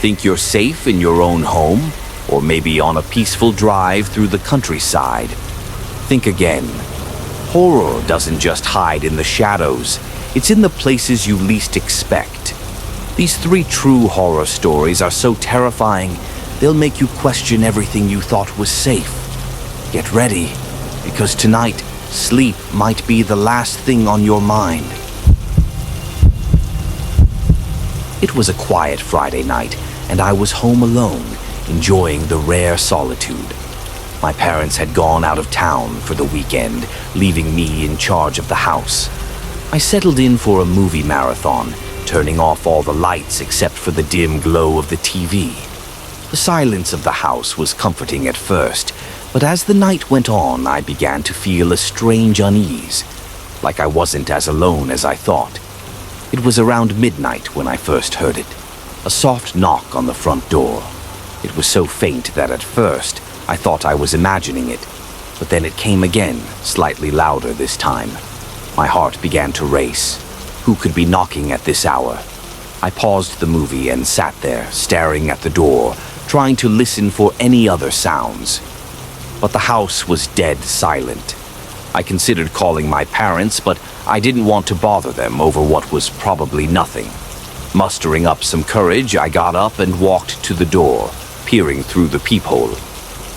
Think you're safe in your own home, or maybe on a peaceful drive through the countryside? Think again. Horror doesn't just hide in the shadows, it's in the places you least expect. These 3 true horror stories are so terrifying, they'll make you question everything you thought was safe. Get ready, because tonight, sleep might be the last thing on your mind. It was a quiet Friday night, and I was home alone, enjoying the rare solitude. My parents had gone out of town for the weekend, leaving me in charge of the house. I settled in for a movie marathon, turning off all the lights except for the dim glow of the TV. The silence of the house was comforting at first, but as the night went on, I began to feel a strange unease, like I wasn't as alone as I thought. It was around midnight when I first heard it, a soft knock on the front door. It was so faint that at first I thought I was imagining it, but then it came again, slightly louder this time. My heart began to race. Who could be knocking at this hour? I paused the movie and sat there, staring at the door, trying to listen for any other sounds. But the house was dead silent. I considered calling my parents, but I didn't want to bother them over what was probably nothing. Mustering up some courage, I got up and walked to the door, peering through the peephole.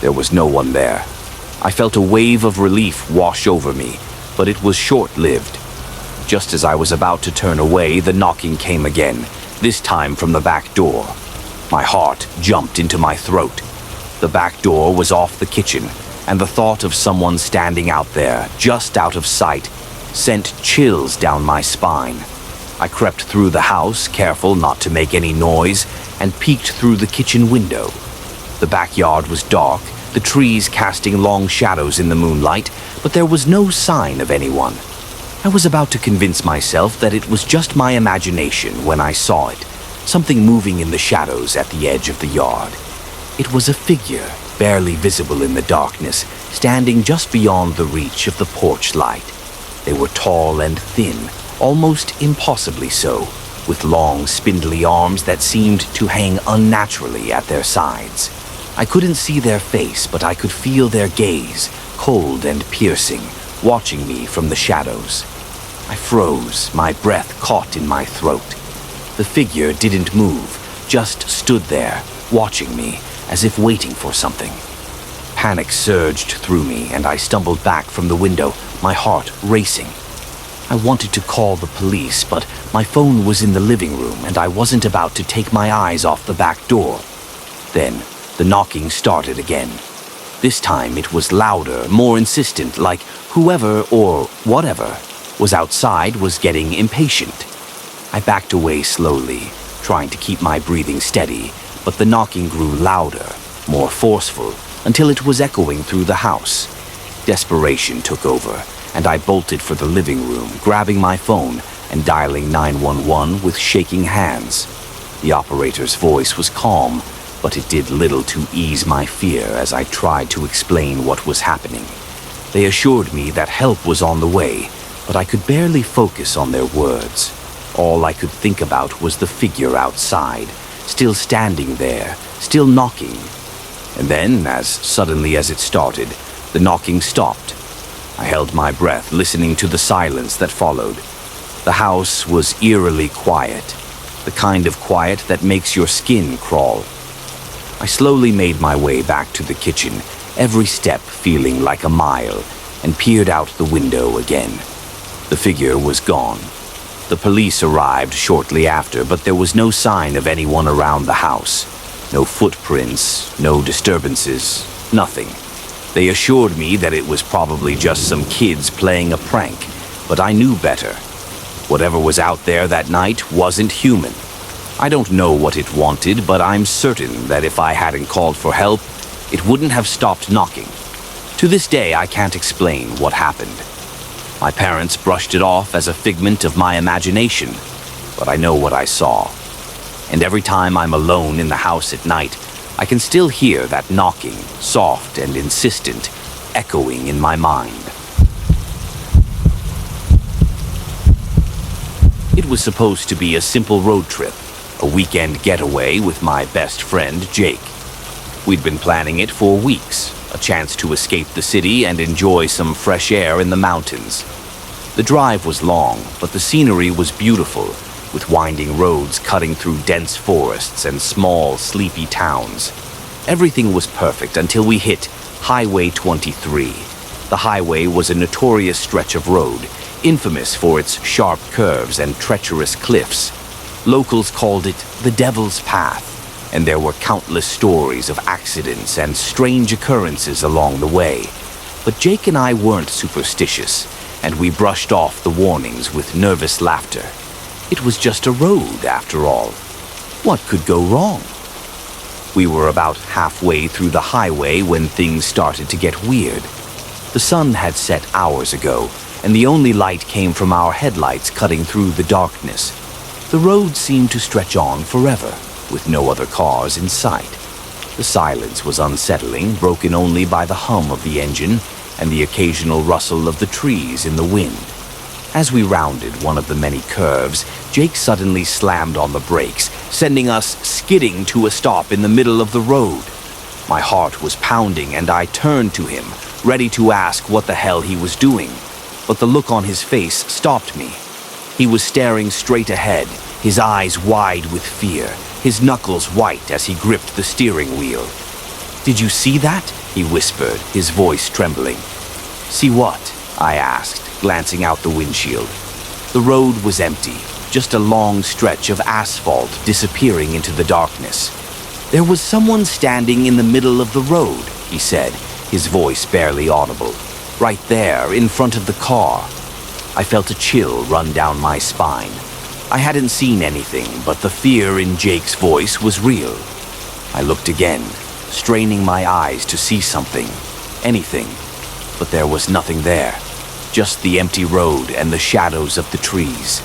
There was no one there. I felt a wave of relief wash over me, but it was short-lived. Just as I was about to turn away, the knocking came again, this time from the back door. My heart jumped into my throat. The back door was off the kitchen, and the thought of someone standing out there, just out of sight, sent chills down my spine. I crept through the house, careful not to make any noise, and peeked through the kitchen window. The backyard was dark, the trees casting long shadows in the moonlight, but there was no sign of anyone. I was about to convince myself that it was just my imagination when I saw it, something moving in the shadows at the edge of the yard. It was a figure, barely visible in the darkness, standing just beyond the reach of the porch light. They were tall and thin, almost impossibly so, with long, spindly arms that seemed to hang unnaturally at their sides. I couldn't see their face, but I could feel their gaze, cold and piercing, watching me from the shadows. I froze, my breath caught in my throat. The figure didn't move, just stood there, watching me, as if waiting for something. Panic surged through me, and I stumbled back from the window, my heart racing. I wanted to call the police, but my phone was in the living room, and I wasn't about to take my eyes off the back door. Then, the knocking started again. This time it was louder, more insistent, like whoever or whatever was outside was getting impatient. I backed away slowly, trying to keep my breathing steady, but the knocking grew louder, more forceful, until it was echoing through the house. Desperation took over, and I bolted for the living room, grabbing my phone and dialing 911 with shaking hands. The operator's voice was calm, but it did little to ease my fear as I tried to explain what was happening. They assured me that help was on the way, but I could barely focus on their words. All I could think about was the figure outside, still standing there, still knocking. And then, as suddenly as it started, the knocking stopped. I held my breath, listening to the silence that followed. The house was eerily quiet, the kind of quiet that makes your skin crawl. I slowly made my way back to the kitchen, every step feeling like a mile, and peered out the window again. The figure was gone. The police arrived shortly after, but there was no sign of anyone around the house. No footprints, no disturbances, nothing. They assured me that it was probably just some kids playing a prank, but I knew better. Whatever was out there that night wasn't human. I don't know what it wanted, but I'm certain that if I hadn't called for help, it wouldn't have stopped knocking. To this day, I can't explain what happened. My parents brushed it off as a figment of my imagination, but I know what I saw. And every time I'm alone in the house at night, I can still hear that knocking, soft and insistent, echoing in my mind. It was supposed to be a simple road trip. a weekend getaway with my best friend, Jake. We'd been planning it for weeks, a chance to escape the city and enjoy some fresh air in the mountains. The drive was long, but the scenery was beautiful, with winding roads cutting through dense forests and small, sleepy towns. Everything was perfect until we hit Highway 23. The highway was a notorious stretch of road, infamous for its sharp curves and treacherous cliffs. Locals called it the Devil's Path, and there were countless stories of accidents and strange occurrences along the way. But Jake and I weren't superstitious, and we brushed off the warnings with nervous laughter. It was just a road, after all. What could go wrong? We were about halfway through the highway when things started to get weird. The sun had set hours ago, and the only light came from our headlights cutting through the darkness. The road seemed to stretch on forever, with no other cars in sight. The silence was unsettling, broken only by the hum of the engine and the occasional rustle of the trees in the wind. As we rounded one of the many curves, Jake suddenly slammed on the brakes, sending us skidding to a stop in the middle of the road. My heart was pounding, and I turned to him, ready to ask what the hell he was doing. But the look on his face stopped me. He was staring straight ahead, his eyes wide with fear, his knuckles white as he gripped the steering wheel. "Did you see that?" he whispered, his voice trembling. "See what?" I asked, glancing out the windshield. The road was empty, just a long stretch of asphalt disappearing into the darkness. "There was someone standing in the middle of the road," he said, his voice barely audible. "Right there, in front of the car." I felt a chill run down my spine. I hadn't seen anything, but the fear in Jake's voice was real. I looked again, straining my eyes to see something, anything, but there was nothing there. Just the empty road and the shadows of the trees.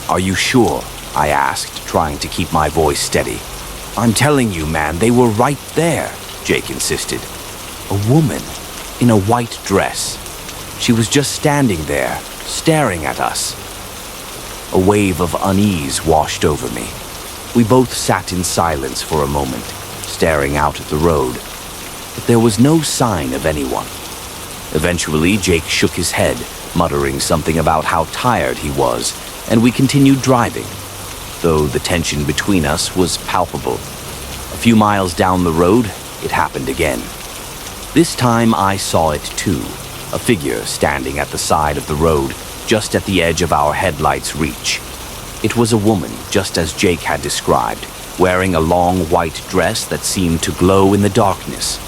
"Are you sure?" I asked, trying to keep my voice steady. "I'm telling you, man, they were right there," Jake insisted. A woman, in a white dress. She was just standing there, staring at us. A wave of unease washed over me. We both sat in silence for a moment, staring out at the road. But there was no sign of anyone. Eventually, Jake shook his head, muttering something about how tired he was, and we continued driving, though the tension between us was palpable. A few miles down the road, it happened again. This time I saw it too, a figure standing at the side of the road, just at the edge of our headlights' reach. It was a woman, just as Jake had described, wearing a long white dress that seemed to glow in the darkness.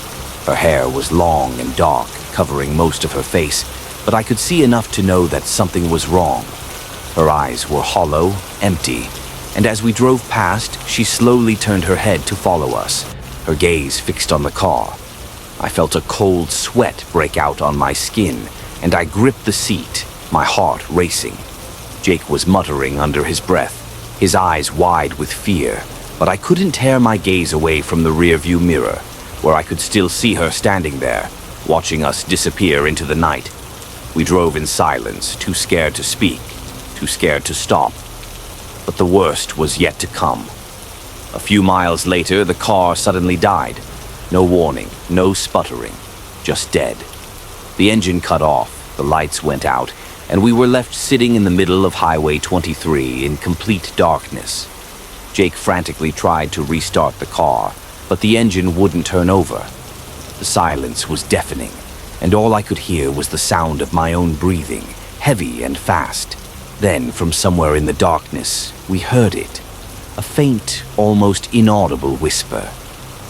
Her hair was long and dark, covering most of her face, but I could see enough to know that something was wrong. Her eyes were hollow, empty, and as we drove past, she slowly turned her head to follow us, her gaze fixed on the car. I felt a cold sweat break out on my skin, and I gripped the seat, my heart racing. Jake was muttering under his breath, his eyes wide with fear, but I couldn't tear my gaze away from the rearview mirror, where I could still see her standing there, watching us disappear into the night. We drove in silence, too scared to speak, too scared to stop. But the worst was yet to come. A few miles later, the car suddenly died. No warning, no sputtering, just dead. The engine cut off, the lights went out, and we were left sitting in the middle of Highway 23 in complete darkness. Jake frantically tried to restart the car, but the engine wouldn't turn over. The silence was deafening, and all I could hear was the sound of my own breathing, heavy and fast. Then, from somewhere in the darkness, we heard it, a faint, almost inaudible whisper.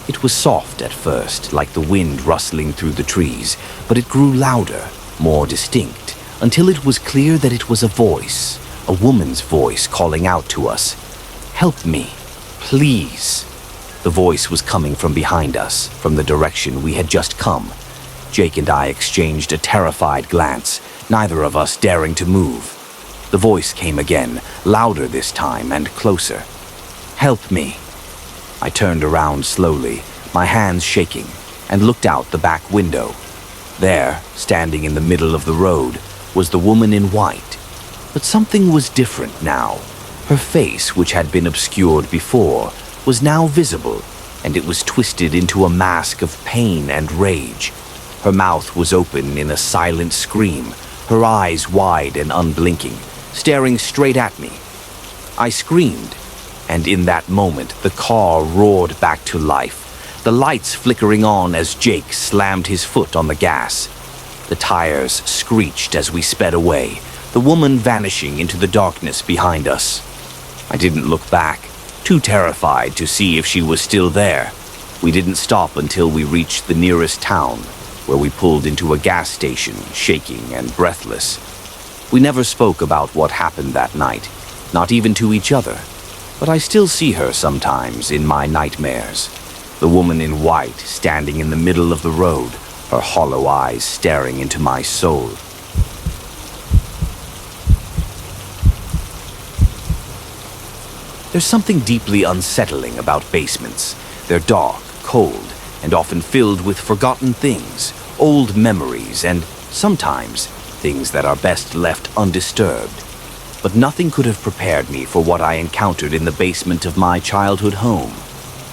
It was soft at first, like the wind rustling through the trees, but it grew louder, more distinct, until it was clear that it was a voice, a woman's voice calling out to us. "Help me, please." The voice was coming from behind us, from the direction we had just come. Jake and I exchanged a terrified glance, neither of us daring to move. The voice came again, louder this time and closer. "Help me." I turned around slowly, my hands shaking, and looked out the back window. There, standing in the middle of the road, was the woman in white. But something was different now. Her face, which had been obscured before, was now visible, and it was twisted into a mask of pain and rage. Her mouth was open in a silent scream, her eyes wide and unblinking, staring straight at me. I screamed, and in that moment the car roared back to life, the lights flickering on as Jake slammed his foot on the gas. The tires screeched as we sped away, the woman vanishing into the darkness behind us. I didn't look back, too terrified to see if she was still there. We didn't stop until we reached the nearest town, where we pulled into a gas station, shaking and breathless. We never spoke about what happened that night, not even to each other, but I still see her sometimes in my nightmares. The woman in white standing in the middle of the road, her hollow eyes staring into my soul. There's something deeply unsettling about basements. They're dark, cold, and often filled with forgotten things, old memories, and sometimes things that are best left undisturbed. But nothing could have prepared me for what I encountered in the basement of my childhood home.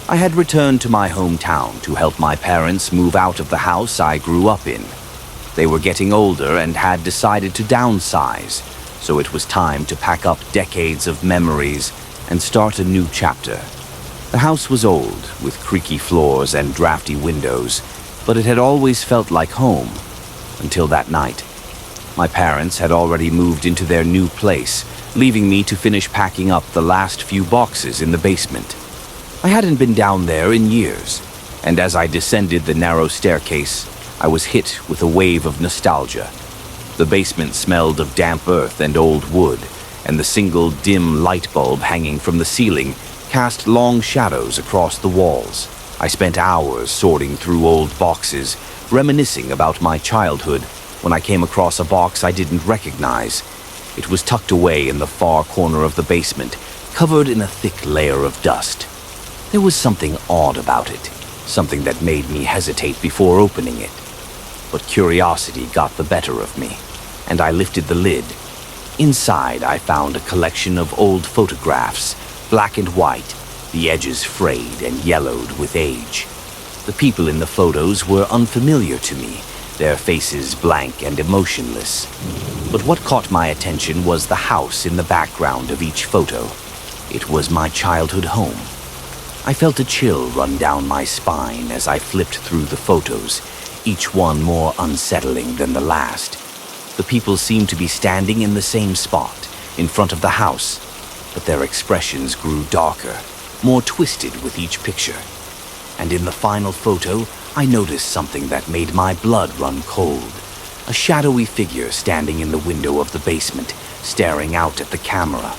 I had returned to my hometown to help my parents move out of the house I grew up in. They were getting older and had decided to downsize, so it was time to pack up decades of memories and start a new chapter. The house was old, with creaky floors and drafty windows, but it had always felt like home, until that night. My parents had already moved into their new place, leaving me to finish packing up the last few boxes in the basement. I hadn't been down there in years, and as I descended the narrow staircase, I was hit with a wave of nostalgia. The basement smelled of damp earth and old wood, and the single dim light bulb hanging from the ceiling cast long shadows across the walls. I spent hours sorting through old boxes, reminiscing about my childhood, when I came across a box I didn't recognize. It was tucked away in the far corner of the basement, covered in a thick layer of dust. There was something odd about it, something that made me hesitate before opening it. But curiosity got the better of me, and I lifted the lid. Inside, I found a collection of old photographs, black and white, the edges frayed and yellowed with age. The people in the photos were unfamiliar to me, their faces blank and emotionless. But what caught my attention was the house in the background of each photo. It was my childhood home. I felt a chill run down my spine as I flipped through the photos, each one more unsettling than the last. The people seemed to be standing in the same spot, in front of the house, but their expressions grew darker, more twisted with each picture. And in the final photo, I noticed something that made my blood run cold. A shadowy figure standing in the window of the basement, staring out at the camera.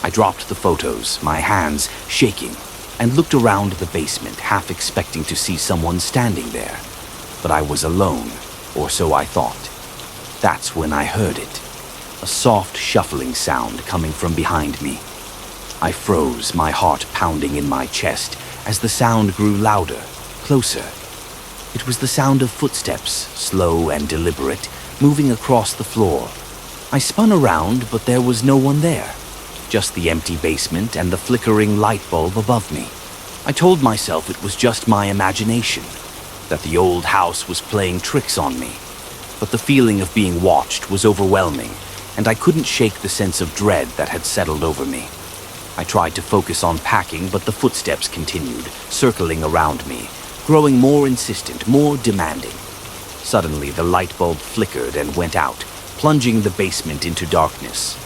I dropped the photos, my hands shaking, and looked around the basement, half expecting to see someone standing there. But I was alone, or so I thought. That's when I heard it, a soft shuffling sound coming from behind me. I froze, my heart pounding in my chest, as the sound grew louder, closer. It was the sound of footsteps, slow and deliberate, moving across the floor. I spun around, but there was no one there. Just the empty basement and the flickering light bulb above me. I told myself it was just my imagination, that the old house was playing tricks on me. But the feeling of being watched was overwhelming, and I couldn't shake the sense of dread that had settled over me. I tried to focus on packing, but the footsteps continued, circling around me, growing more insistent, more demanding. Suddenly, the light bulb flickered and went out, plunging the basement into darkness.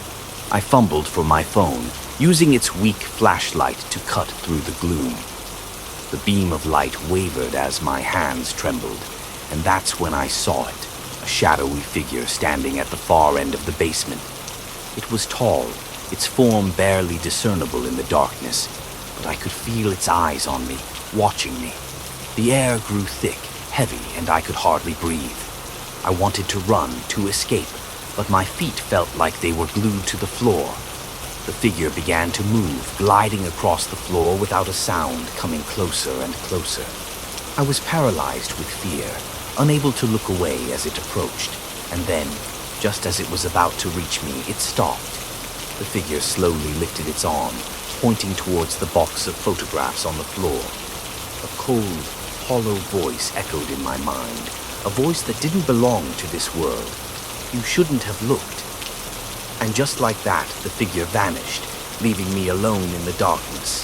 I fumbled for my phone, using its weak flashlight to cut through the gloom. The beam of light wavered as my hands trembled, and that's when I saw it, a shadowy figure standing at the far end of the basement. It was tall, its form barely discernible in the darkness, but I could feel its eyes on me, watching me. The air grew thick, heavy, and I could hardly breathe. I wanted to run, to escape, but my feet felt like they were glued to the floor. The figure began to move, gliding across the floor without a sound, coming closer and closer. I was paralyzed with fear, unable to look away as it approached, and then, just as it was about to reach me, it stopped. The figure slowly lifted its arm, pointing towards the box of photographs on the floor. A cold, hollow voice echoed in my mind, a voice that didn't belong to this world. You shouldn't have looked. And just like that, the figure vanished, leaving me alone in the darkness.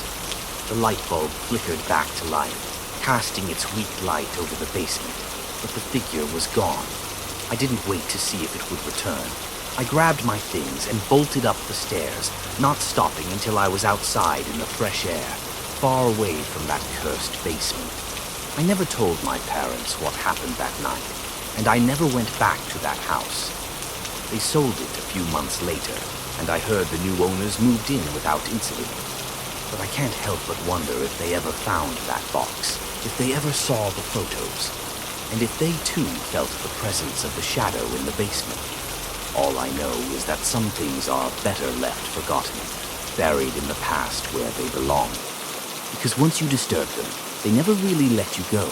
The light bulb flickered back to life, casting its weak light over the basement, but the figure was gone. I didn't wait to see if it would return. I grabbed my things and bolted up the stairs, not stopping until I was outside in the fresh air, far away from that cursed basement. I never told my parents what happened that night, and I never went back to that house. They sold it a few months later, and I heard the new owners moved in without incident. But I can't help but wonder if they ever found that box, if they ever saw the photos, and if they too felt the presence of the shadow in the basement. All I know is that some things are better left forgotten, buried in the past where they belong. Because once you disturb them, they never really let you go.